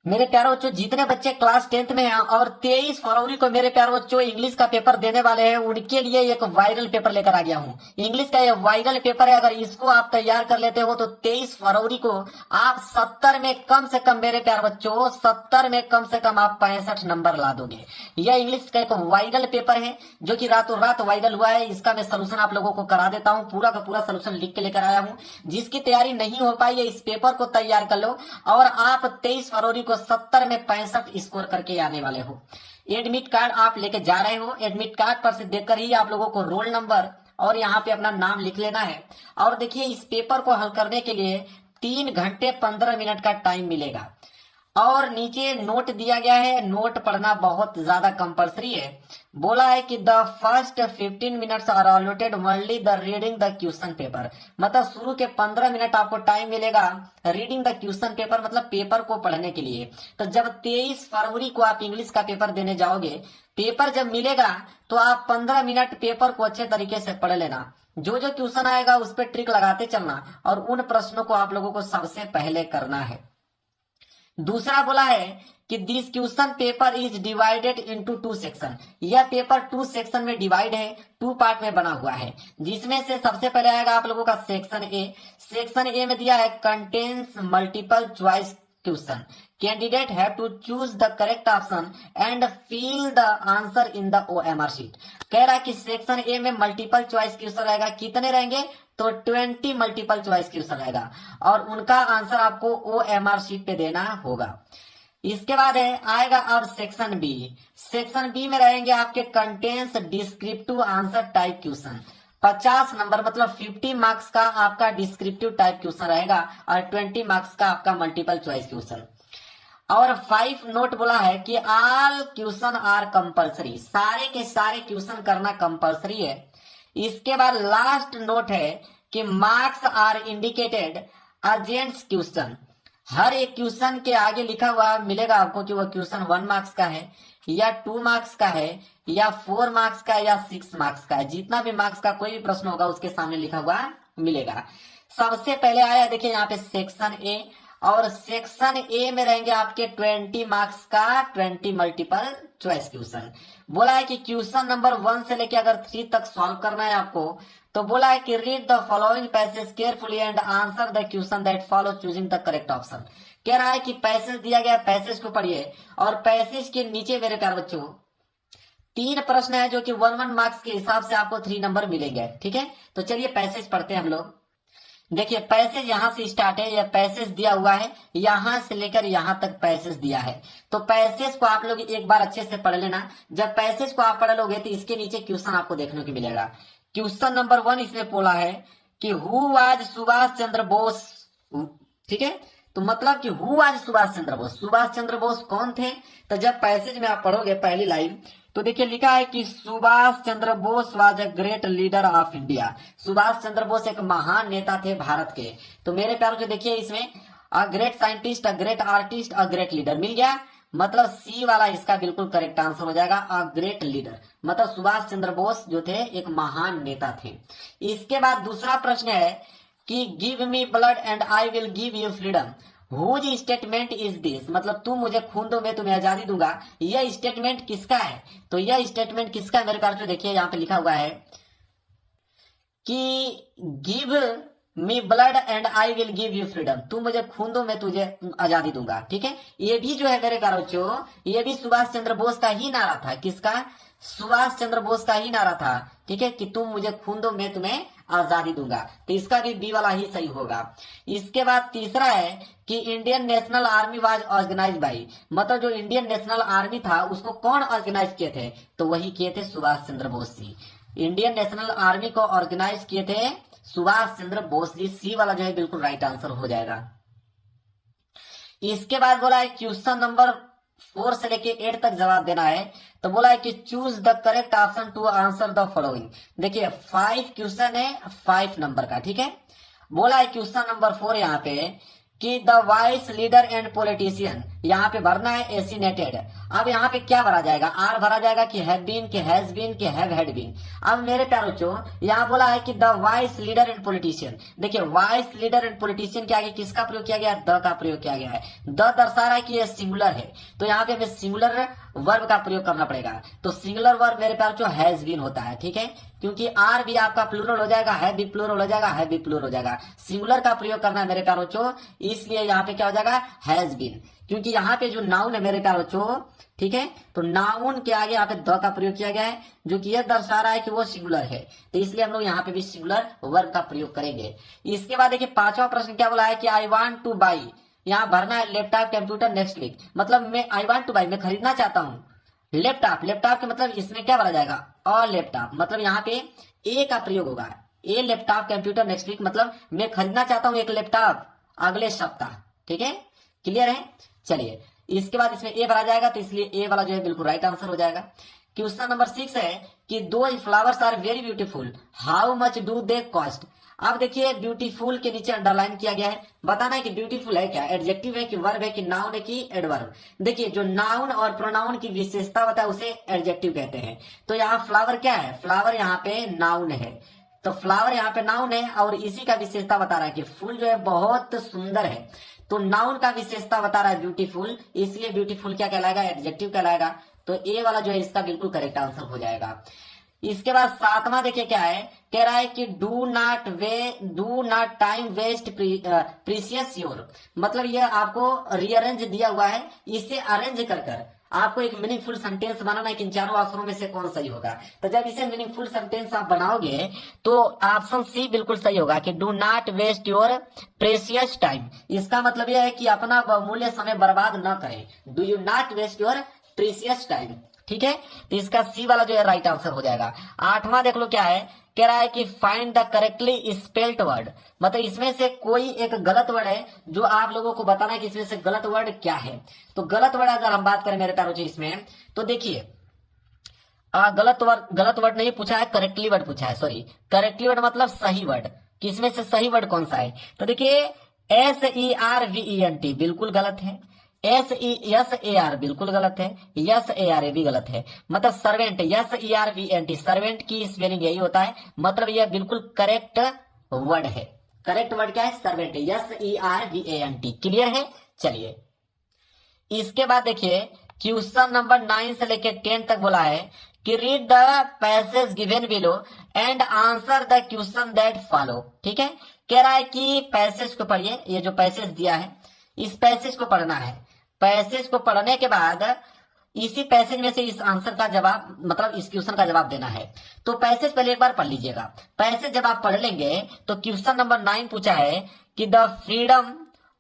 मेरे प्यारे बच्चों, जितने बच्चे क्लास 10th में हैं और 23 फरवरी को मेरे प्यारे बच्चों इंग्लिश का पेपर देने वाले हैं, उनके लिए एक वायरल पेपर लेकर आ गया हूँ। इंग्लिश का ये वायरल पेपर है, अगर इसको आप तैयार कर लेते हो तो 23 फरवरी को आप 70 में कम से कम, मेरे प्यारे बच्चों 70 में कम से कम आप 65 नंबर ला दोगे। यह इंग्लिश का एक वायरल पेपर है जो कि रातों रात वायरल हुआ है। इसका मैं सोल्यूशन आप लोगों को करा देता हूँ, पूरा का पूरा सोल्यूशन लिख के लेकर आया हूँ। जिसकी तैयारी नहीं हो पाई है, इस पेपर को तैयार कर लो और आप 23 फरवरी को 70 में 65 स्कोर करके आने वाले हो। एडमिट कार्ड आप लेके जा रहे हो, एडमिट कार्ड पर से देखकर ही आप लोगों को रोल नंबर और यहाँ पे अपना नाम लिख लेना है। और देखिए, इस पेपर को हल करने के लिए 3 घंटे 15 मिनट का टाइम मिलेगा और नीचे नोट दिया गया है। नोट पढ़ना बहुत ज्यादा कंपलसरी है। बोला है कि the first 15 minutes are allotted only the reading the question paper. मतलब शुरू के 15 मिनट आपको टाइम मिलेगा रीडिंग द क्वेश्चन पेपर, मतलब पेपर को पढ़ने के लिए। तो जब 23 फरवरी को आप इंग्लिश का पेपर देने जाओगे, पेपर जब मिलेगा तो आप 15 मिनट पेपर को अच्छे तरीके से पढ़ लेना। जो जो क्वेश्चन आएगा उस पर ट्रिक लगाते चलना और उन प्रश्नों को आप लोगों को सबसे पहले करना है। दूसरा बोला है कि this question paper is divided into 2 section. यह पेपर 2 सेक्शन में डिवाइड है, 2 पार्ट में बना हुआ है। जिसमें से सबसे पहले आएगा आप लोगों का सेक्शन ए। सेक्शन ए में दिया है contains multiple choice question. Candidate have to choose the correct option and fill the answer in the OMR sheet. कह रहा है कि सेक्शन ए में मल्टीपल चॉइस क्वेश्चन रहेगा। कितने रहेंगे? तो 20 मल्टीपल चॉइस क्वेश्चन रहेगा और उनका आंसर आपको OMR शीट पे देना होगा। इसके बाद है आएगा अब सेक्शन बी। सेक्शन बी में रहेंगे आपके contains descriptive answer type question. 50 number मतलब 50 मार्क्स का आपका डिस्क्रिप्टिव टाइप क्वेश्चन रहेगा और 20 मार्क्स का आपका मल्टीपल चॉइस क्वेश्चन। और 5 नोट बोला है कि ऑल क्वेश्चन आर कंपलसरी। सारे के सारे क्वेश्चन करना कंपलसरी है। इसके बाद लास्ट नोट है कि marks are indicated urgent question. हर एक क्वेश्चन के आगे लिखा हुआ मिलेगा आपको कि वह क्वेश्चन 1 मार्क्स का है या 2 मार्क्स का है या 4 मार्क्स का या 6 मार्क्स का है। जितना भी मार्क्स का कोई भी प्रश्न होगा उसके सामने लिखा हुआ मिलेगा। सबसे पहले आया देखिए यहाँ पे सेक्शन ए, और सेक्शन ए में रहेंगे आपके 20 मार्क्स का 20 मल्टीपल चॉइस क्वेश्चन। बोला है कि क्वेश्चन नंबर 1 से लेके अगर 3 तक सॉल्व करना है आपको, तो बोला है कि read the following passage carefully and answer the question that follow choosing the correct option. कह रहा है कि पैसेज दिया गया, पैसेज को पढ़िए और पैसेज के नीचे मेरे प्यारे बच्चों 3 प्रश्न है जो कि 1 मार्क्स के हिसाब से आपको 3 नंबर मिलेंगे। ठीक है, तो चलिए पैसेज पढ़ते हैं हम लोग। देखिए पैसेज यहां से स्टार्ट है, यह पैसेज दिया हुआ है, यहां से लेकर यहां तक पैसेज दिया है। तो पैसेज को आप लोग एक बार अच्छे से पढ़ लेना। जब पैसेज को आप पढ़ लोगे तो इसके नीचे क्वेश्चन आपको देखने को मिलेगा। क्वेश्चन नंबर 1 इसमें बोला है कि हु वाज सुभाष चंद्र बोस। ठीक है, तो मतलब कि हु वाज सुभाष चंद्र बोस, सुभाष चंद्र बोस कौन थे। तो जब पैसेज में आप पढ़ोगे पहली लाइन, तो देखिए लिखा है कि Subhash Chandra Bose was a great leader of India. Subhash Chandra Bose एक महान नेता थे भारत के। तो मेरे प्यारों जो देखिए इसमें a great scientist, a great artist, a great leader मिल गया। मतलब सी वाला इसका बिल्कुल करेक्ट आंसर हो जाएगा, अ ग्रेट लीडर। मतलब सुभाष चंद्र बोस जो थे एक महान नेता थे। इसके बाद दूसरा प्रश्न है कि give me blood and I will give you freedom. Whose statement is this. मतलब तुम मुझे खून दो मैं तुम्हें आजादी दूंगा। यह स्टेटमेंट किसका है? तो यह स्टेटमेंट किसका है मेरे ख्याल से देखिए यहाँ पे लिखा हुआ है कि give me blood and I will give you freedom. तुम मुझे खून दो मैं तुझे आजादी दूंगा। ठीक है, ये भी जो है मेरे प्यारे बच्चों, ये भी सुभाष चंद्र बोस का ही नारा था। किसका? सुभाष चंद्र बोस का ही नारा था। ठीक है, कि तुम मुझे खून दो मैं तुम्हें आजादी दूंगा। तो इसका भी बी वाला ही सही होगा। इसके बाद तीसरा है कि Indian national army was organise by. मतलब जो इंडियन नेशनल आर्मी था उसको कौन ऑर्गेनाइज किए थे? तो वही किए थे Subhash Chandra Bose ji. Indian national army को ऑर्गेनाइज किए थे सुभाष चंद्र बोस जी। सी वाला जो है बिल्कुल राइट आंसर हो जाएगा। इसके बाद बोला है क्वेश्चन नंबर 4 से लेके 8 तक जवाब देना है। तो बोला है कि choose the correct option to answer the following. देखिए 5 क्वेश्चन है 5 नंबर का। ठीक है, बोला है क्वेश्चन नंबर 4 यहाँ पे कि the vice leader and politician, यहाँ पे भरना है एसिनेटेड। अब यहाँ पे क्या भरा जाएगा, आर भरा जाएगा कि हैव बीन, कि हैज बीन, कि हैव हैड बीन। अब मेरे प्यारे बच्चों यहाँ बोला है कि the vice leader and politician. देखिए वाइस लीडर एंड पॉलिटिशियन के आगे किसका प्रयोग किया गया है, द का प्रयोग किया गया है। द दर्शा रहा है कि ये सिंगुलर है, तो यहाँ पे हमें सिंगुलर वर्ब का प्रयोग करना पड़ेगा। तो सिंगुलर वर्ब मेरे प्यारे बच्चों हैज बीन होता है, ठीक है, क्योंकि आर भी आपका प्लूरल हो जाएगा, है भी प्लूरल हो जाएगा, है भी प्लूरल हो जाएगा। सिंगुलर का प्रयोग करना है मेरे प्यारे बच्चों, इसलिए यहाँ पे क्या हो जाएगा, हैज बीन। क्योंकि यहाँ पे जो नाउन है मेरे प्यारे बच्चों, ठीक है, तो नाउन के आगे यहाँ पे द का प्रयोग किया गया है, जो कि यह दर्शा रहा है कि वो सिंगुलर है, तो इसलिए हम लोग यहाँ पे भी सिंगुलर वर्ब का प्रयोग करेंगे। इसके बाद देखिए पांचवा प्रश्न क्या बोला है कि आई वांट टू बाई, यहाँ भरना है लैपटॉप कंप्यूटर नेक्स्ट वीक। मतलब मैं आई वांट टू बाई, मैं खरीदना चाहता हूँ लैपटॉप। लैपटॉप के मतलब इसमें क्या भरा जाएगा, अ लैपटॉप, मतलब यहाँ पे ए का प्रयोग होगा, ए लैपटॉप कंप्यूटर नेक्स्ट वीक, मतलब मैं खरीदना चाहता हूँ एक लैपटॉप अगले सप्ताह, ठीक है, क्लियर है। चलिए इसके बाद इसमें ए भरा जाएगा, तो इसलिए ए वाला जो है बिल्कुल राइट आंसर हो जाएगा। क्वेश्चन नंबर 6 है कि those flowers are very beautiful, how much do they cost. अब देखिए ब्यूटीफुल के नीचे अंडरलाइन किया गया है, बताना है कि ब्यूटीफुल है क्या, एडजेक्टिव है कि वर्ब है कि नाउन है कि एडवर्ब। देखिए जो नाउन और प्रोनाउन की विशेषता होता है उसे एडजेक्टिव कहते हैं। तो यहाँ फ्लावर क्या है, फ्लावर यहाँ पे नाउन है, तो फ्लावर यहाँ पे नाउन है और इसी का विशेषता बता रहा है कि फूल जो है बहुत सुंदर है, तो नाउन का विशेषता बता रहा है ब्यूटीफुल, इसलिए ब्यूटीफुल क्या कहलाएगा, एडजेक्टिव कहलाएगा। तो ए वाला जो है इसका बिल्कुल करेक्ट आंसर हो जाएगा। इसके बाद सातवां देखिए क्या है, कह रहा है कि do not time waste precious your, मतलब ये आपको रीअरेंज दिया हुआ है, इसे अरेंज कर कर आपको एक मीनिंगफुल सेंटेंस बनाना है कि इन चारों ऑप्शनों में से कौन सही होगा। तो जब इसे मीनिंगफुल सेंटेंस आप बनाओगे तो ऑप्शन सी बिल्कुल सही होगा कि do not waste your precious time. इसका मतलब यह है कि अपना बहुमूल्य समय बर्बाद न करें, do you not waste your precious time, ठीक है, तो इसका सी वाला जो है राइट आंसर हो जाएगा। आठवां देख लो क्या है, कह रहा है कि find the correctly spelled word, मतलब इसमें से कोई एक गलत वर्ड है जो आप लोगों को बताना है कि इसमें से गलत वर्ड क्या है। तो गलत वर्ड अगर हम बात करें मेरे प्यारों जी इसमें, तो देखिए गलत वर्ड नहीं पूछा है, करेक्टली वर्ड पूछा है, सॉरी करेक्टली वर्ड मतलब सही वर्ड, कि इसमें से सही वर्ड कौन सा है। तो देखिए SERVENT बिल्कुल गलत है, SESAR बिल्कुल गलत है, SARA भी गलत है, मतलब सर्वेंट SERVENT सर्वेंट की स्पेलिंग यही होता है, मतलब यह बिल्कुल करेक्ट वर्ड है। करेक्ट वर्ड क्या है, सर्वेंट, SERVENT, क्लियर है। चलिए इसके बाद देखिए क्वेश्चन नंबर 9 से लेकर 10 तक बोला है कि read the passage given below and answer the question that follow, ठीक है, कह रहा है कि पैसेज को पढ़िए, ये जो पैसेज दिया है इस पैसेज को पढ़ना है, पैसेज को पढ़ने के बाद इसी पैसेज में से इस आंसर का जवाब, मतलब इस क्वेश्चन का जवाब देना है। तो पैसेज पहले एक बार पढ़ लीजिएगा, पैसेज जब आप पढ़ लेंगे तो क्वेश्चन नंबर 9 पूछा है कि the freedom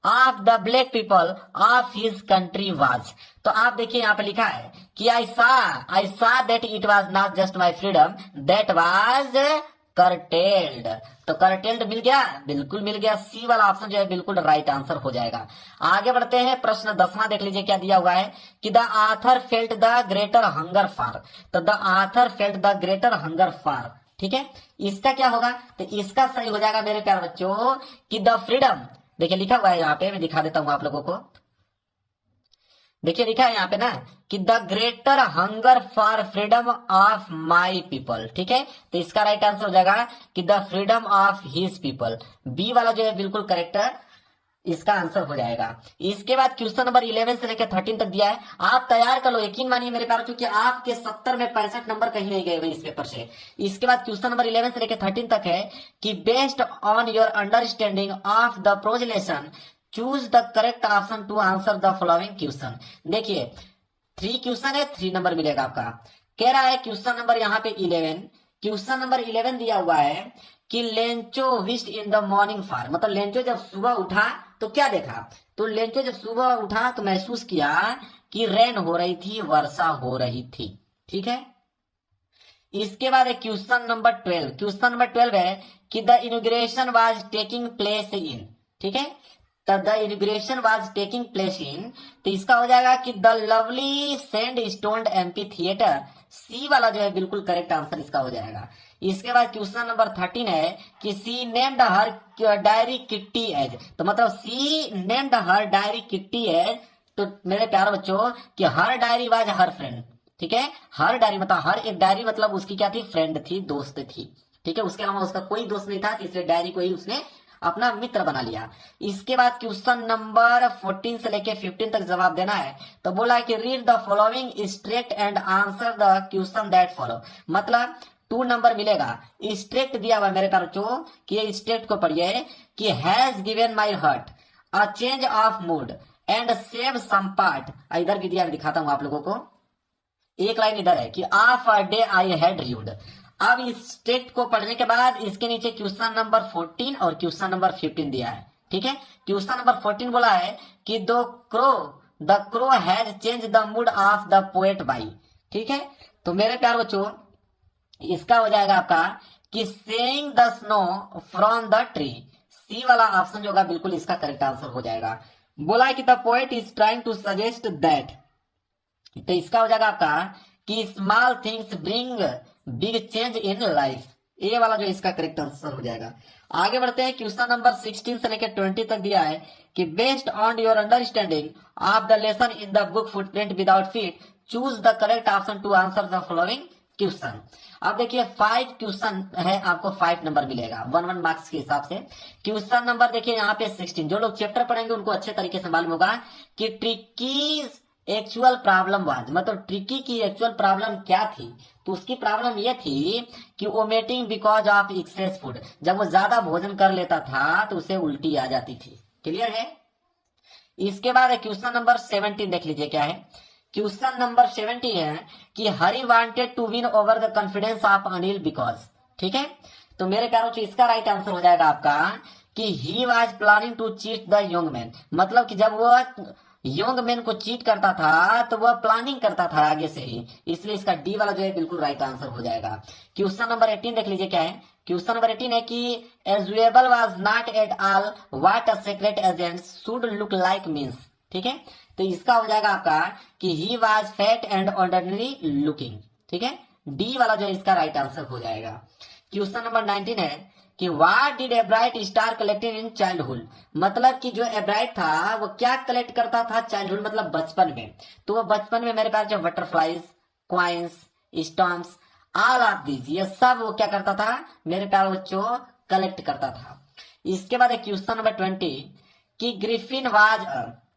of the black people of his country was. तो आप देखिए यहाँ पे लिखा है कि आई सा that it was not just my freedom that was करटेल्ड। तो करटेल्ड मिल गया, बिल्कुल मिल गया, सी वाला ऑप्शन जो है बिल्कुल राइट आंसर हो जाएगा। आगे बढ़ते हैं, प्रश्न 10वां देख लीजिए क्या दिया हुआ है कि the author felt the greater hunger for. तो the author felt the greater hunger for, ठीक है, इसका क्या होगा, तो इसका सही हो जाएगा मेरे प्यारे बच्चों कि द फ्रीडम, देखिए लिखा हुआ है यहाँ पे, मैं दिखा देता हूं आप लोगों को, देखिए लिखा है यहाँ पे ना कि the greater hunger for freedom of my people, ठीक है, तो इसका राइट आंसर हो जाएगा कि the freedom of his people, B वाला जो है बिल्कुल करेक्ट इसका आंसर हो जाएगा। इसके बाद क्वेश्चन नंबर 11 से लेकर 13 तक दिया है, आप तैयार कर लो, यकीन मानिए मेरे प्यारे, क्योंकि आपके 70 में 65 नंबर कहीं नहीं गए हुए इस पेपर से। इसके बाद क्वेश्चन नंबर 11 से लेकर 13 तक है कि based on your understanding of the prose lesson choose the correct option to answer the following question. देखिए 3 क्वेश्चन है, 3 नंबर मिलेगा आपका। कह रहा है क्वेश्चन नंबर यहाँ पे 11, क्वेश्चन नंबर 11 दिया हुआ है कि Lencho wished in the morning for, मतलब लेंचो जब सुबह उठा तो क्या देखा, तो लेंचो जब सुबह उठा तो महसूस किया कि रेन हो रही थी, वर्षा हो रही थी, ठीक है। इसके बाद क्वेश्चन नंबर 12, क्वेश्चन नंबर 12 है कि the inauguration was taking place in, ठीक है, the inauguration was taking place in, तो इसका हो जाएगा कि the lovely sand stone amphitheatre, C वाला जो है बिल्कुल करेक्ट आंसर इसका हो जाएगा। इसके बाद क्वेश्चन नंबर 13 है कि सी नेम्ड हर डायरी किट्टी एज। तो मतलब सी नेम्ड हर डायरी किट्टी एज। तो मेरे प्यारे बच्चों कि हर डायरी वाज हर फ्रेंड। ठीक है, हर डायरी मतलब हर एक डायरी मतलब उसकी क्या थी, फ्रेंड थी, दोस्त थी। ठीक है, उसके अलावा उसका कोई दोस्त नहीं था, इसलिए डायरी को ही उसने अपना मित्र बना लिया। इसके बाद क्वेश्चन नंबर 14 से लेके 15 तक जवाब देना है। तो बोला है कि read the following straight and answer the question that follow. मतलब 2 नंबर मिलेगा। स्ट्रेट दिया हुआ मेरे प्यारे बच्चों कि ये स्ट्रेट को पढ़िए कि has given my heart a change of mood and save some part. इधर भी दिया, दिखाता हूं आप लोगों को। एक लाइन इधर है कि of a day I had read. अब इस स्टेट को पढ़ने के बाद इसके नीचे क्वेश्चन नंबर 14 और क्वेश्चन नंबर 15 दिया है। ठीक है, क्वेश्चन नंबर 14 बोला है कि the crow has change the mood off the poet by. ठीक है, तो मेरे प्यार बच्चों इसका हो जाएगा आपका कि seeing the snow from the tree. C वाला ऑप्शन जो होगा बिल्कुल इसका करेक्ट आंसर हो जाएगा। बोला है कि the poet is trying to suggest that. तो इसका हो जाएगा आपका कि small things bring big change in life. ये वाला जो इसका करेक्ट आंसर हो जाएगा। आगे बढ़ते हैं, क्वेश्चन नंबर 16 से लेकर 20 तक दिया है कि based on your understanding of the lesson in the book footprint without feet choose the correct option to answer the following question. अब देखिए 5 क्वेश्चन है, आपको 5 नंबर मिलेगा 1 मार्क्स के हिसाब से। क्वेश्चन नंबर देखिए यहाँ पे 16। जो लोग चैप्टर पढ़ेंगे उनको अच्छे तरीके से मालूम होगा कि ट्रिकीज एक्चुअल प्रॉब्लम वाज, मतलब ट्रिकी की एक्चुअल प्रॉब्लम क्या थी। तो उसकी प्रॉब्लम ये थी कि vomiting because of excess food. जब वो ज्यादा भोजन कर लेता था तो उसे उल्टी आ जाती थी। क्लियर है। इसके बाद क्वेश्चन नंबर 17 देख लीजिए क्या है। क्वेश्चन नंबर 17 है कि Hari wanted to win over the confidence of Anil because. ठीक है, तो मेरे प्यारों से इसका राइट आंसर हो जाएगा आपका कि he was planning to cheat the young man. मतलब कि जब वो यंग मैन को चीट करता था तो वह प्लानिंग करता था आगे से ही, इसलिए इसका डी वाला जो है बिल्कुल राइट आंसर हो जाएगा। क्वेश्चन नंबर 18 देख लीजिए क्या है। क्वेश्चन नंबर 18 है कि Ausable was not at all what a secret agent should look like means. ठीक है, तो इसका हो जाएगा आपका कि he was fat and ordinary looking. ठीक है, डी वाला जो है इसका राइट आंसर हो जाएगा। क्वेश्चन नंबर 19 है कि what did एब्राइट star collecting in childhood. मतलब कि जो एब्राइट था वो क्या कलेक्ट करता था चाइल्डहुड मतलब बचपन में। तो वो बचपन में मेरे पास जो butterflies, coins, stamps, all of these, ये सब वो क्या करता था मेरे प्यारे बच्चों, कलेक्ट करता था। इसके बाद क्वेश्चन नंबर 20 कि ग्रिफिन वाज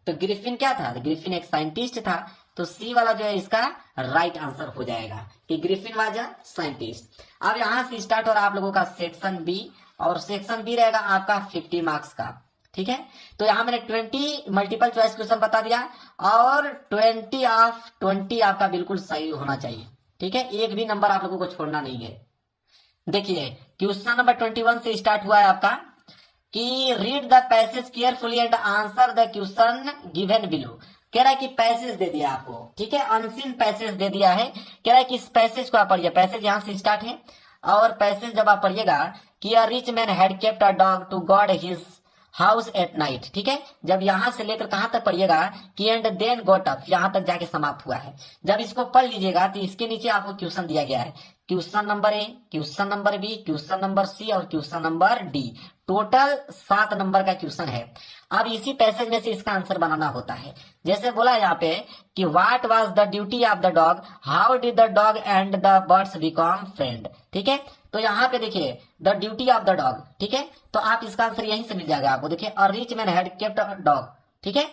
तो ग्रिफिन क्या था, ग्रिफिन एक साइंटिस्ट था। तो सी वाला जो है इसका राइट आंसर हो जाएगा कि ग्रिफिन वाज अ साइंटिस्ट। अब यहां से स्टार्ट हो रहा है आप लोगों का सेक्शन बी, और सेक्शन बी रहेगा आपका 50 मार्क्स का। ठीक है, तो यहां मैंने 20 मल्टीपल चॉइस क्वेश्चन बता दिया और 20 ऑफ 20 आपका बिल्कुल सही होना चाहिए। ठीक है, एक भी नंबर आप लोगों को छोड़ना नहीं है। देखिए क्वेश्चन नंबर 21 से स्टार्ट हुआ है आपका कि read the passage carefully and answer the question given below. कह रहा है कि पैसेज दे दिया आपको। ठीक है, अनसीन पैसेज दे दिया है। कह रहा है कि इस पैसेज को आप पढ़िए। पैसेज यहां से स्टार्ट है और पैसेज जब आप पढ़िएगा कि a rich man had kept a dog to guard his house at night. ठीक है, जब यहां से लेकर कहां तक पढ़िएगा कि एंड देन गॉट अप, यहां तक जाके समाप्त हुआ है। जब इसको पढ़ लीजिएगा तो इसके नीचे आपको क्वेश्चन दिया गया है। Question number A, question number B, question number C और question number D. Total 7 number का क्वेश्चन है। अब इसी पैसेज में से इसका आंसर बनाना होता है। जैसे बोला यहाँ पे कि what was the duty of the dog, how did the dog and the birds become friend. ठीक है, तो यहाँ पे देखिए the duty of the dog. ठीक है, तो आप इसका आंसर यहीं से मिल जाएगा आपको। देखिए अ rich man had kept a dog. ठीक है,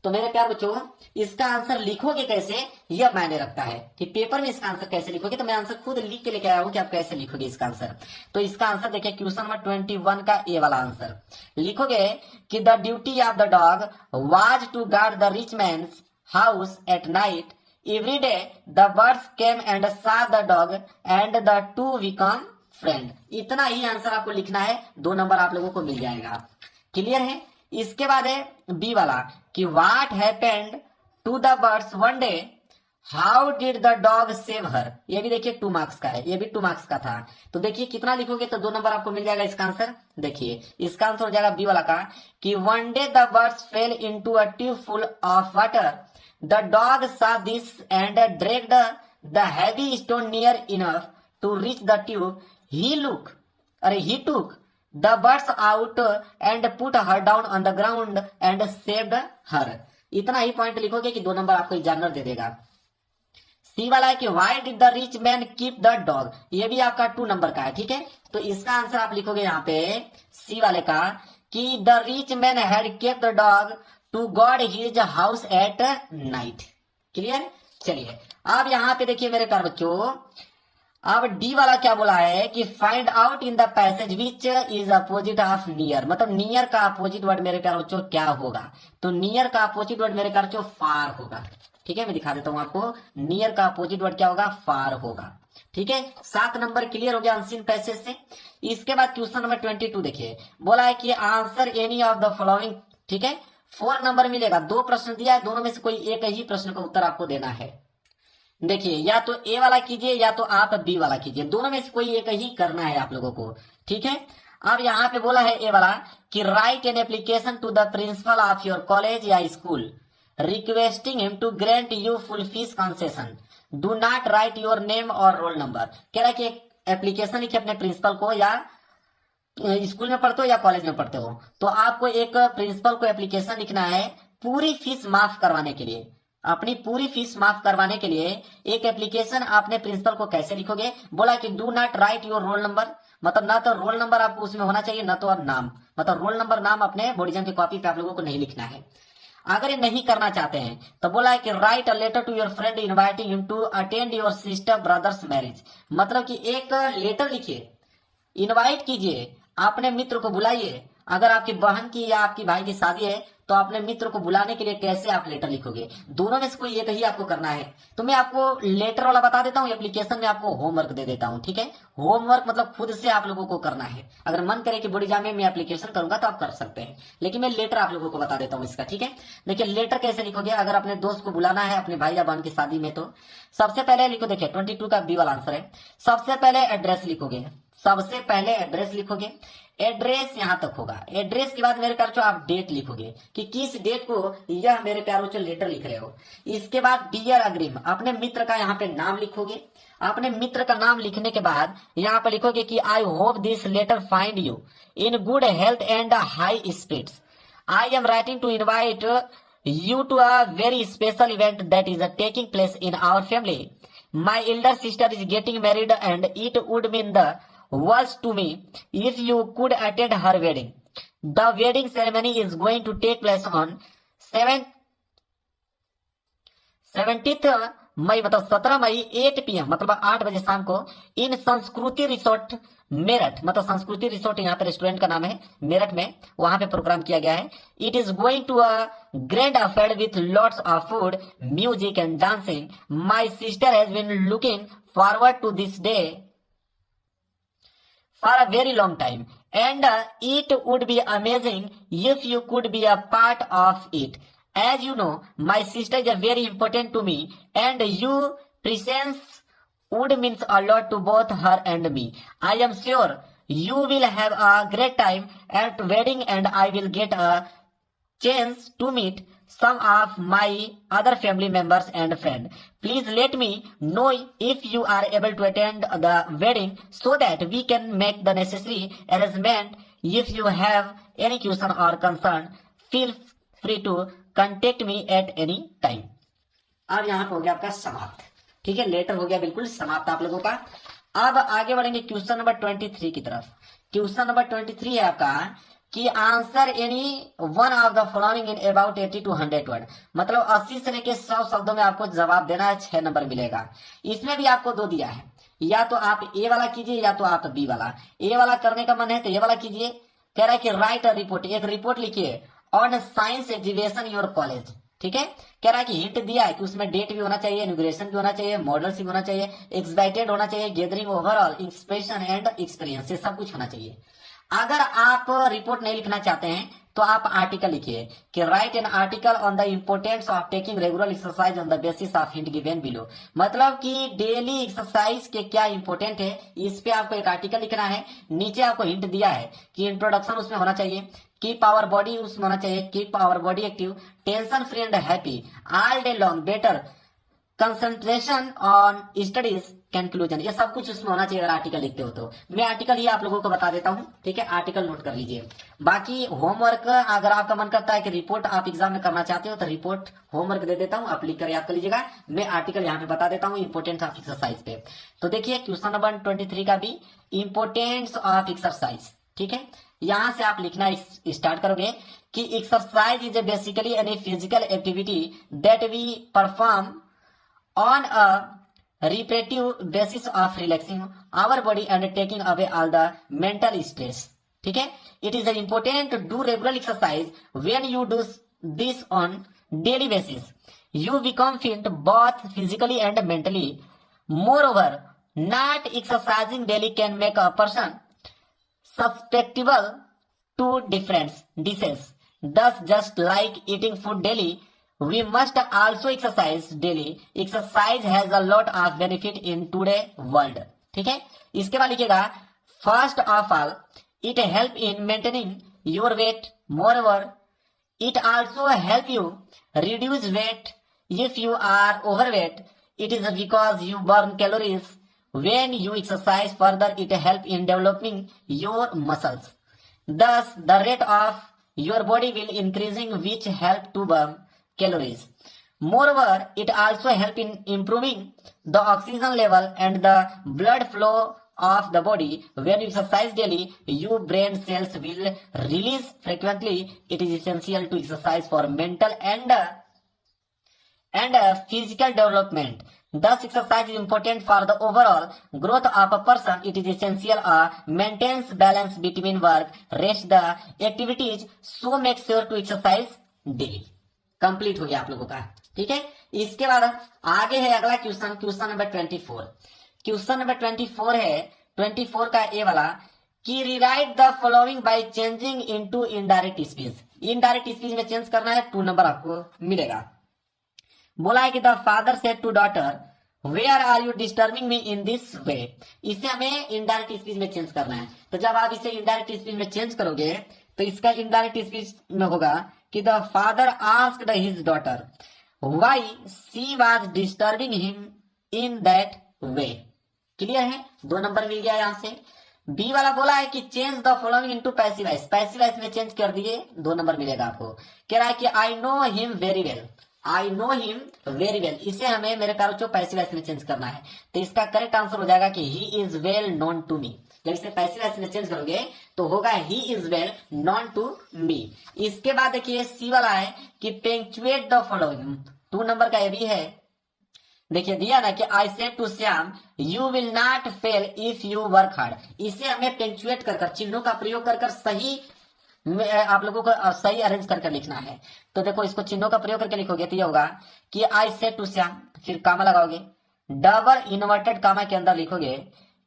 तो मेरे प्यार बच्चों इसका आंसर लिखोगे कैसे यह मायने रखता है कि पेपर में इसका आंसर कैसे लिखोगे। तो मैं आंसर खुद लिख के लेके आया हूं कि आप कैसे लिखोगे इसका आंसर। तो इसका आंसर देखिए क्वेश्चन नंबर 21 का ए वाला आंसर लिखोगे कि the duty of the dog was to guard the rich man's house at night every day the birds came and saw the dog and the two become friend. इतना ही answer आपको लिखना है, 2 number आप लोगों को मिल जाएगा। क्लियर है। इसके बाद है बी वाला कि what happened to the birds one day, how did the dog save her. ये भी देखिए 2 मार्क्स का है, ये भी 2 मार्क्स का था। तो देखिए कितना लिखोगे तो 2 नंबर आपको मिल जाएगा इसका आंसर। देखिए इसका आंसर हो जाएगा बी वाला का कि one day the birds fell into a tube full of water, the dog saw this and dragged the heavy stone near enough to reach the tube, he took the birds out and put her down on the ground and saved her। इतना ही point लिखोगे कि 2 नंबर आपको examiner दे देगा। सी वाला है कि why did the rich man keep the dog, ये भी आपका 2 नंबर का है, ठीक है। तो इसका आंसर आप लिखोगे यहाँ पे सी वाले का कि the rich man had kept the dog to guard his house at night. Clear. चलिए अब यहाँ पे देखिए मेरे प्यारे बच्चों, अब डी वाला क्या बोला है कि find out in the passage which is opposite of near, मतलब नियर का अपोजिट वर्ड मेरे प्यारे बच्चों क्या होगा। तो नियर का अपोजिट वर्ड मेरे प्यारे बच्चों फार होगा, ठीक है। मैं दिखा देता हूं आपको, नियर का अपोजिट वर्ड क्या होगा, फार होगा, ठीक है। 7 नंबर क्लियर हो गया अनसीन पैसेज से। इसके बाद क्वेश्चन नंबर 22 देखिए, बोला है कि answer any of the following, ठीक है। 4 नंबर मिलेगा, 2 प्रश्न दिया है, दोनों में से कोई एक ही प्रश्न का उत्तर आपको देना है। देखिए या तो ए वाला कीजिए या तो आप बी वाला कीजिए, दोनों में से कोई एक ही करना है आप लोगों को, ठीक है। अब यहाँ पे बोला है ए वाला कि write an application to the principal of your college या school requesting him to grant you full fees concession, do not write your name और रोल नंबर। कह रहा है कि एक एप्लीकेशन लिखे अपने प्रिंसिपल को, या स्कूल में पढ़ते हो या कॉलेज में पढ़ते हो, तो आपको एक प्रिंसिपल को एप्लीकेशन लिखना है पूरी फीस माफ करवाने के लिए। अपनी पूरी फीस माफ करवाने के लिए एक एप्लीकेशन आपने प्रिंसिपल को कैसे लिखोगे, बोला कि do not write your roll number, मतलब ना तो रोल नंबर आपको उसमें होना चाहिए ना तो नाम, मतलब रोल नंबर नाम अपने बोर्ड एग्जाम की कॉपी पे आप लोगों को नहीं लिखना है। अगर ये नहीं करना चाहते हैं तो बोला है कि write a letter to your friend inviting him to attend your sister brothers marriage, मतलब कि एक लेटर लिखिए, इनवाइट कीजिए, अपने मित्र को बुलाइए। अगर आपकी बहन की या आपकी भाई की शादी है तो अपने मित्र को बुलाने के लिए कैसे आप लेटर लिखोगे, दोनों में से कोई एक ही आपको करना है। तो मैं आपको लेटर वाला बता देता हूँ, एप्लीकेशन में आपको होमवर्क दे देता हूँ, ठीक है। होमवर्क मतलब खुद से आप लोगों को करना है। अगर मन करे कि बोर्ड एग्जाम में मैं एप्लीकेशन करूंगा तो आप कर सकते हैं, लेकिन मैं लेटर आप लोगों को बता देता हूँ इसका, ठीक है। देखिए लेटर कैसे लिखोगे, अगर अपने दोस्त को बुलाना है अपने भाई या बहन की शादी में, तो सबसे पहले लिखो, देखिए 22 का बी वाला आंसर है। सबसे पहले एड्रेस लिखोगे, सबसे पहले एड्रेस लिखोगे, एड्रेस यहां तक होगा। एड्रेस के बाद मेरे प्यारे बच्चों आप डेट लिखोगे कि किस डेट को यह मेरे प्यारे बच्चों लेटर लिख रहे हो। इसके बाद डियर अग्रिम, अपने मित्र का यहाँ पे नाम लिखोगे। अपने मित्र का नाम लिखने के बाद यहाँ पे लिखोगे कि I hope this letter find you in good health and high spirits. I am writing to invite you to a very special event that is taking place in our family. My elder sister is getting married and it would mean the world to me if you could attend her wedding. The wedding ceremony is going to take place on 17th मई, मतलब 17 मई 8 PM, मतलब 8 बजे शाम को, इन संस्कृति resort Meerut, मतलब संस्कृति resort यहाँ पे रेस्टोरेंट का नाम है, मेरठ में, वहां पे प्रोग्राम किया गया है। It is going to a grand affair with lots of food, music and dancing. My sister has been looking forward to this day for a very long time and it would be amazing if you could be a part of it. As you know, my sister is very important to me and your presence would mean a lot to both her and me. I am sure you will have a great time at wedding and I will get a chance to meet some of my other family members and friends. Please let me know if you are able to attend the wedding so that we can make the necessary arrangement. If you have any question or concern, feel free to contact me at any time. अब यहाँ पे हो गया आपका समाप्त, ठीक है। Letter हो गया बिल्कुल समाप्त आप लोगों का। अब आगे बढ़ेंगे क्वेश्चन नंबर 23 की तरफ। क्वेश्चन नंबर 23 है आपका कि answer any one of the following in about 80 to 100 word, मतलब 80 से लेके 100 शब्दों में आपको जवाब देना है। 6 नंबर मिलेगा। इसमें भी आपको 2 दिया है, या तो आप ए वाला कीजिए या तो आप बी वाला। ए वाला करने का मन है तो ए वाला कीजिए। कह रहा है कि राइट अ रिपोर्ट, एक रिपोर्ट लिखिए on science exhibition your college, ठीक है। कह रहा है कि हिंट दिया है कि उसमें डेट भी होना चाहिए, इनॉग्रेशन भी होना चाहिए, मॉडल्स भी होना चाहिए, एक्साइटेड होना चाहिए, gathering overall expression and experience, ये सब कुछ होना चाहिए। अगर आप रिपोर्ट नहीं लिखना चाहते हैं तो आप आर्टिकल लिखिए कि write an article on the importance of taking regular exercise on the basis of hint given below, मतलब कि डेली एक्सरसाइज के क्या इंपॉर्टेंट है इस पे आपको एक आर्टिकल लिखना है। नीचे आपको हिंट दिया है कि इंट्रोडक्शन उसमें होना चाहिए, कीप आवर बॉडी उसमें होना चाहिए, keep our body active, tension free and happy, all day long better concentration on studies conclusion, ये सब कुछ उसमें होना चाहिए अगर आर्टिकल लिखते हो तो। मैं आर्टिकल ये आप लोगों को बता देता हूं, ठीक है, आर्टिकल नोट कर लीजिए। बाकी होमवर्क अगर आपका मन करता है कि रिपोर्ट आप एग्जाम में करना चाहते हो तो रिपोर्ट होमवर्क दे देता हूं, आप लिख कर याद कर लीजिएगा। मैं आर्टिकल यहाँ पे बता देता हूँ इंपोर्टेंस ऑफ एक्सरसाइज पे। तो देखिए क्वेश्चन नंबर 23 का भी इंपोर्टेंस ऑफ एक्सरसाइज, ठीक है। यहां से आप लिखना स्टार्ट करोगे कि exercise is basically any physical activity that we perform on a repetitive basis of relaxing our body and taking away all the mental stress, ठीक है। It is important to do regular exercise. When you do this on daily basis, you become fit both physically and mentally. Moreover, not exercising daily can make a person susceptible to different diseases. Thus, just like eating food daily, we must also exercise daily. Exercise has a lot of benefit in today world, ठीक है। इसके बाद लिखिएगा first of all it help in maintaining your weight, moreover it also help you reduce weight if you are overweight, it is because you burn calories when you exercise. Further, it help in developing your muscles, thus the rate of your body will increasing, which help to burn calories. Moreover, it also help in improving the oxygen level and the blood flow of the body. When you exercise daily, your brain cells will release frequently. It is essential to exercise for mental and physical development. Thus, exercise is important for the overall growth of a person. It is essential maintains balance between work, rest, the activities. So make sure to exercise daily. Complete हो गया आप लोगों का, ठीक है। इसके बाद आगे है अगला question, question number 24। Question number 24 है 24 का ए वाला कि rewrite the following by changing into indirect speech. Indirect speech में चेंज करना है, 2 नंबर आपको मिलेगा। बोला है कि the father said to daughter where are you disturbing me in this way. इसे हमें इनडायरेक्ट स्पीच में चेंज करना है। तो जब आप इसे इनडायरेक्ट स्पीच में चेंज करोगे तो इसका इनडायरेक्ट स्पीच में होगा कि the father asked his daughter why she was disturbing him in that way. Clear है, 2 नंबर मिल गया यहां से। बी वाला बोला है कि change the following into passive voice, passive voice में चेंज कर दिए, 2 नंबर मिलेगा आपको। कह रहा है कि I know him very well, I know him very well, इसे हमें मेरे प्यारे बच्चों पैसिव वॉइस में चेंज करना है। तो इसका करेक्ट आंसर हो जाएगा कि he is well known to me. जब इसे पैसिव वॉइस में चेंज करोगे तो होगा he is well known to me. इसके बाद देखिए सी वाला है कि पेंचुएट द फॉलोइंग, 2 नंबर का ये भी है। देखिए दिया ना कि I said to Shyam you will not fail if you work hard. इसे हमें पेंचुएट कर चिन्हों का प्रयोग कर सही आप लोगों को सही अरेंज कर लिखना है। तो देखो इसको चिन्हों का प्रयोग करके लिखोगे तो ये होगा कि आई सेड टू श्याम, फिर कामा लगाओगे, डबल इन्वर्टेड कामा के अंदर लिखोगे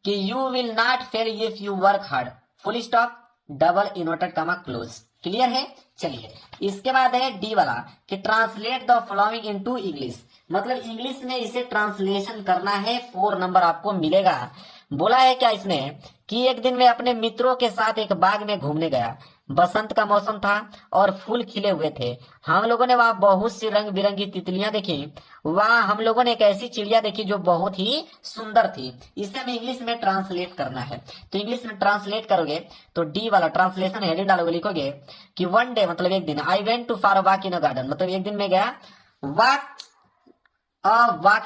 कि you will not fail if you work hard, full stop, double inverted comma close. Clear है, चलिए। इसके बाद है डी वाला कि translate the following into English, मतलब इंग्लिश में इसे ट्रांसलेशन करना है, 4 नंबर आपको मिलेगा। बोला है क्या इसने कि एक दिन मैं अपने मित्रों के साथ एक बाग में घूमने गया, बसंत का मौसम था और फूल खिले हुए थे। हम लोगों ने वहां बहुत सी रंग बिरंगी तितलियां देखी। वहां हम लोगों ने एक ऐसी चिड़िया देखी जो बहुत ही सुंदर थी। इसे हमें इंग्लिश में ट्रांसलेट करना है। तो इंग्लिश में ट्रांसलेट करोगे तो डी वाला ट्रांसलेशन हेडिंग डालोगे, लिखोगे कि वन डे मतलब एक दिन, I went to for a walk in a garden, मतलब एक दिन में गया वॉक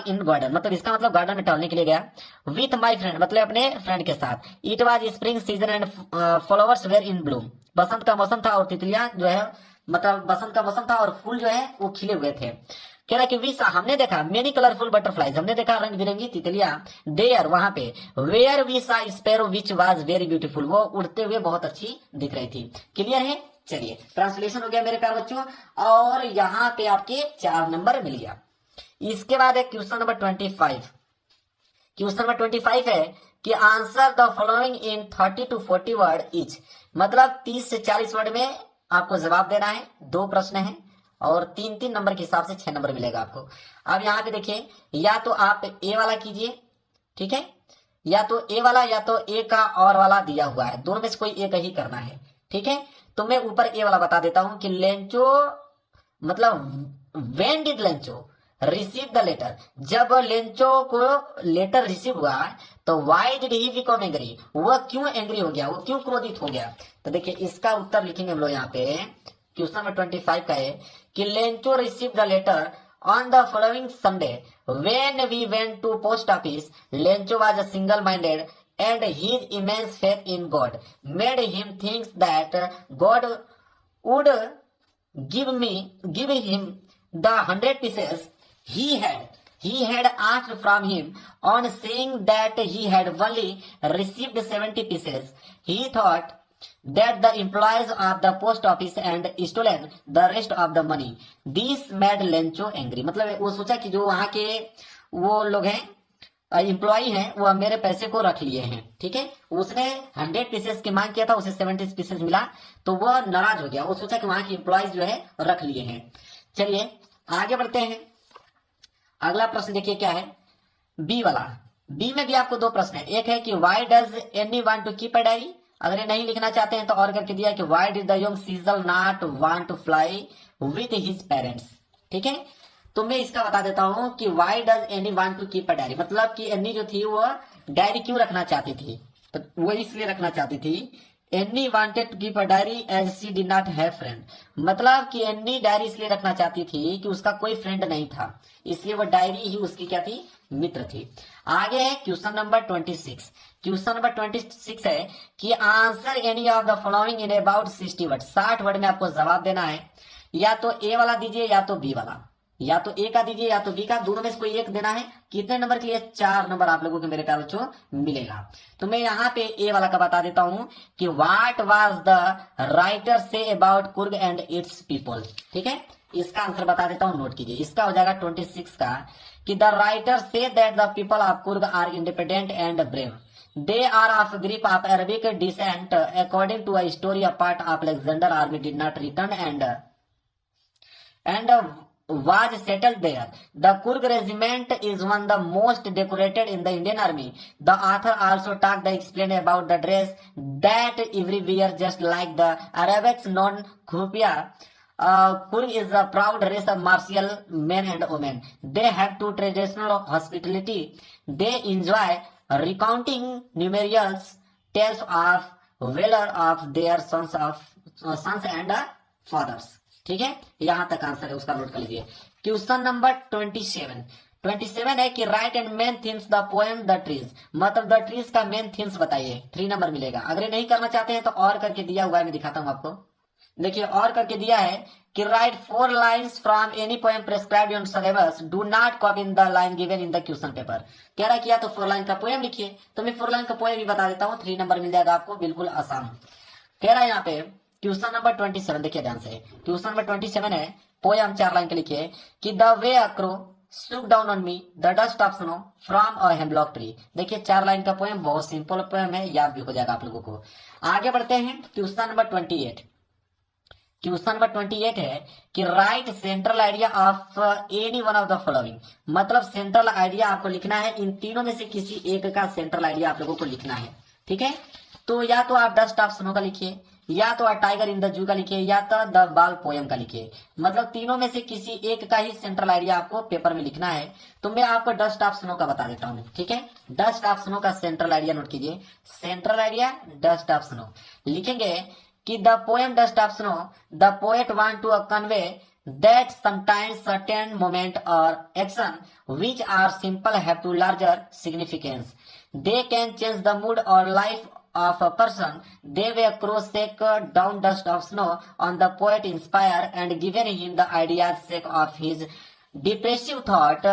इन गार्डन, मतलब इसका मतलब गार्डन में टहलने के लिए गया। विथ माई फ्रेंड मतलब अपने फ्रेंड के साथ। It was spring season and flowers were in bloom, बसंत का मौसम था और तितलियां जो है मतलब बसंत का मौसम था और फूल जो है वो खिले हुए थे। कह रहा कि वी सा हमने देखा मेनी कलरफुल बटरफ्लाइज, हमने देखा रंग बिरंगी तितलियां, देयर वहां पे, where we saw sparrow which was very beautiful, वो उड़ते हुए बहुत अच्छी दिख रही थी। क्लियर है, चलिए ट्रांसलेशन हो गया मेरे प्यारे बच्चों, और यहाँ पे आपके 4 नंबर मिल गया। इसके बाद है क्वेश्चन नंबर 25। क्वेश्चन नंबर 25 है कि answer the following in 30 to 40 word etch, मतलब 30 से 40 वर्ड में आपको जवाब देना है। 2 प्रश्न है और 3-3 नंबर के हिसाब से 6 नंबर मिलेगा आपको। अब यहाँ पे देखिए, या तो आप ए वाला कीजिए, ठीक है, या तो ए वाला या तो ए का और वाला दिया हुआ है, दोनों में से कोई एक ही करना है, ठीक है। तो मैं ऊपर ए वाला बता देता हूं कि लेंचो मतलब when did Lencho receive the letter, जब लेंचो को लेटर रिसीव हुआ तो why did he become angry, वह क्यों एंग्री हो गया, वो क्यों क्रोधित हो गया। तो देखिए इसका उत्तर लिखेंगे हम लोग यहाँ पे, क्वेश्चन नंबर 25 का है कि Lencho receive the letter on the following Sunday when we went to post office, Lencho was a single minded and his immense faith in God made him think that God would give him the 100 pieces he had asked from him. On saying that he had only received 70 pieces, he thought that the employees of the post office and stolen the rest of the money. This made Lencho angry. मतलब वो सोचा कि जो वहां के वो लोग हैं एम्प्लॉय हैं वो मेरे पैसे को रख लिए हैं, ठीक है। उसने 100 पीसेस की मांग किया था, उसे 70 पीसेस मिला तो वह नाराज हो गया, वो सोचा कि वहां के एम्प्लॉयज जो है रख लिए हैं। चलिए आगे बढ़ते हैं, अगला प्रश्न देखिए क्या है, बी वाला। बी में भी आपको दो प्रश्न है, एक है कि why does Anne want to keep a diary, अगर ये नहीं लिखना चाहते हैं तो और करके दिया कि why did the young seagull not want to fly with his parents, ठीक है। तो मैं इसका बता देता हूं कि why does Anne want to keep a diary, मतलब कि एनी जो थी वो डायरी क्यों रखना चाहती थी, तो वो इसलिए रखना चाहती थी, Anne wanted to keep a diary as she did not have friend, मतलब कि एनी डायरी इसलिए रखना चाहती थी कि उसका कोई फ्रेंड नहीं था, इसलिए वो डायरी ही उसकी क्या थी, मित्र थी। आगे है क्वेश्चन नंबर 26। क्वेश्चन नंबर 26 है कि answer any of the following in about 60 word, 60 word में आपको जवाब देना है, या तो ए वाला दीजिए या तो बी वाला, या तो ए का दीजिए या तो बी का, दोनों में से कोई एक देना है। कितने नंबर के लिए, 4 नंबर आप लोगों को मेरे प्यारे बच्चों मिलेगा। तो मैं यहाँ पे ए वाला का बता देता हूं कि what was the writer say about Coorg and it's people, ठीक है। इसका आंसर बता देता हूं, नोट कीजिए, इसका हो जाएगा 26 का कि the writer say that the people of Coorg are independent and brave, they are of Greek of Arabic descent according to a story, a part of Alexander army did not return and was settled there. The Kurg regiment is one of the most decorated in the Indian army. The author also talked explained about the dress that every wear just like the Arabics non khufia. Kurg is a proud race of martial men and women. They have two traditional hospitality. They enjoy recounting numerous tales of valor of their sons and fathers, ठीक है। यहां तक answer है, उसका note कर लीजिए। Question number 27 है कि right and main themes the poem the trees, मतलब द ट्रीज का मेन थीम्स बताइए, 3 नंबर मिलेगा। अगर नहीं करना चाहते हैं तो और करके दिया हुआ है, मैं दिखाता हूं आपको, देखिए और करके दिया है कि right 4 lines from any poem prescribed in syllabus, do not copy in the line given in the question paper. कह रहा किया तो 4 लाइन का पोएम लिखिए, तो मैं 4 लाइन का पोएम भी बता देता हूँ, 3 नंबर मिल जाएगा आपको, बिल्कुल आसान। कह रहा है यहाँ पे क्वेश्चन नंबर 27, देखिए ध्यान से, क्वेश्चन नंबर 27 है, पोएम 4 लाइन के लिखिए कि the way accrue Stoop down on me, the dust of snow from a hemlock tree। देखिए 4 लाइन का पोएम, बहुत सिंपल पोएम है, याद भी हो जाएगा आप लोगों को। आगे बढ़ते हैं क्वेश्चन नंबर 28। क्वेश्चन नंबर 28 है कि right central idea of any one of the following, मतलब सेंट्रल आइडिया आपको लिखना है, इन तीनों में से किसी एक का सेंट्रल आइडिया आप लोगों को लिखना है, ठीक है। तो या तो आप डस्ट ऑफ स्नो का लिखिए, या तो आप टाइगर इन द जू का लिखिए, या तो द बाल पोएम का लिखिए, मतलब तीनों में से किसी एक का ही सेंट्रल आइडिया आपको पेपर में लिखना है। तो मैं आपको डस्ट ऑफ स्नो का बता देता हूँ, ठीक है। डस्ट ऑफ स्नो का सेंट्रल आइडिया नोट कीजिए, central idea dust of snow लिखेंगे कि the poem dust of snow, the poet want to convey that sometimes certain moment or action which are simple have to larger significance. They can change the mood or life of a person. They were cross shake down dust of snow on the poet inspire and given him the ideas sake of his depressive thought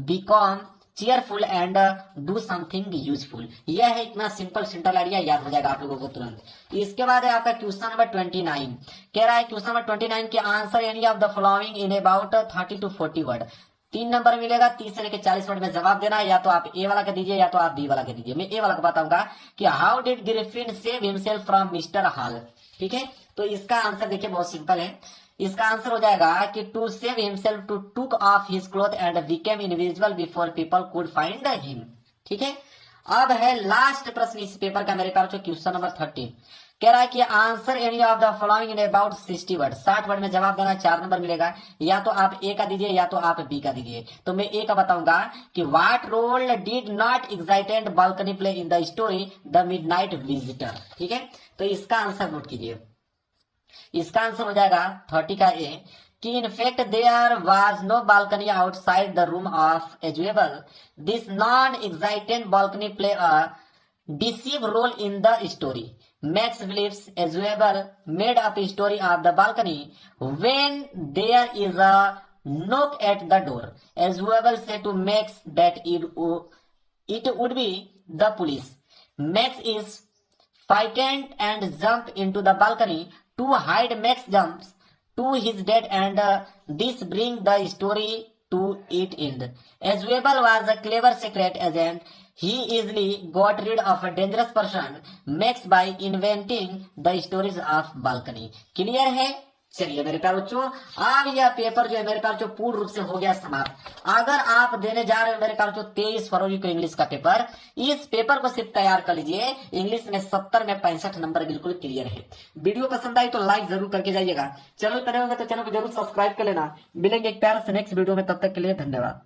become cheerful and do something useful। यह है इतना simple central idea, याद हो जाएगा आप लोगों को तुरंत। इसके बाद है आपका क्वेश्चन नंबर 29। कह रहा है क्वेश्चन नंबर 29 के answer any of the following in about 30 to 40 word, 3 number मिलेगा, 30 से लेकर 40 वर्ड में जवाब देना है, या तो आप ए वाला का दीजिए या तो आप बी वाला का दीजिए। मैं ए वाला का बताऊंगा कि how did Griffin save himself from mister hall, ठीक है। तो इसका आंसर देखिए बहुत सिंपल है, इसका आंसर हो जाएगा कि to save himself to took off his cloth and became invisible before people could find him, ठीक है। अब है लास्ट प्रश्न इस पेपर का मेरे पास, क्वेश्चन नंबर 30। कह रहा है कि answer any of the following in about 60 word, 60 word में जवाब देना, 4 नंबर मिलेगा। या तो आप ए का दीजिए या तो आप बी का दीजिए। तो मैं ए का बताऊंगा कि what role did not excited balcony play in the story the midnight visitor. ठीक है, तो इसका आंसर नोट कीजिए। इसका आंसर हो जाएगा 30 का ए कि in fact there was no balcony outside the room of Ausable, this non excited balcony play a deceive role in the story. Max believes Azuable made up a story of the balcony when there is a knock at the door. Azuable said to Max that it would be the police. Max is frightened and jump into the balcony. To hide, Max jumps to his death and this brings the story to its end. Azuable was a clever secret agent. He easily got rid of a dangerous person, Max, by inventing the stories of balcony. Clear है? चलिए मेरे प्यारे बच्चों, अब यह paper जो है मेरे प्यारे बच्चों पूर्ण रूप से हो गया समाप्त। अगर आप देने जा रहे हो मेरे प्यारे बच्चों 23 फरवरी को इंग्लिश का पेपर, इस पेपर को सिर्फ तैयार कर लीजिए। इंग्लिश में 70 में 65 नंबर बिल्कुल क्लियर है। वीडियो पसंद आई तो लाइक जरूर करके जाइएगा। चैनल पर होंगे तो चैनल को जरूर सब्सक्राइब कर लेना। मिलेंगे एक प्यारे से नेक्स्ट वीडियो में, तब तक के लिए धन्यवाद।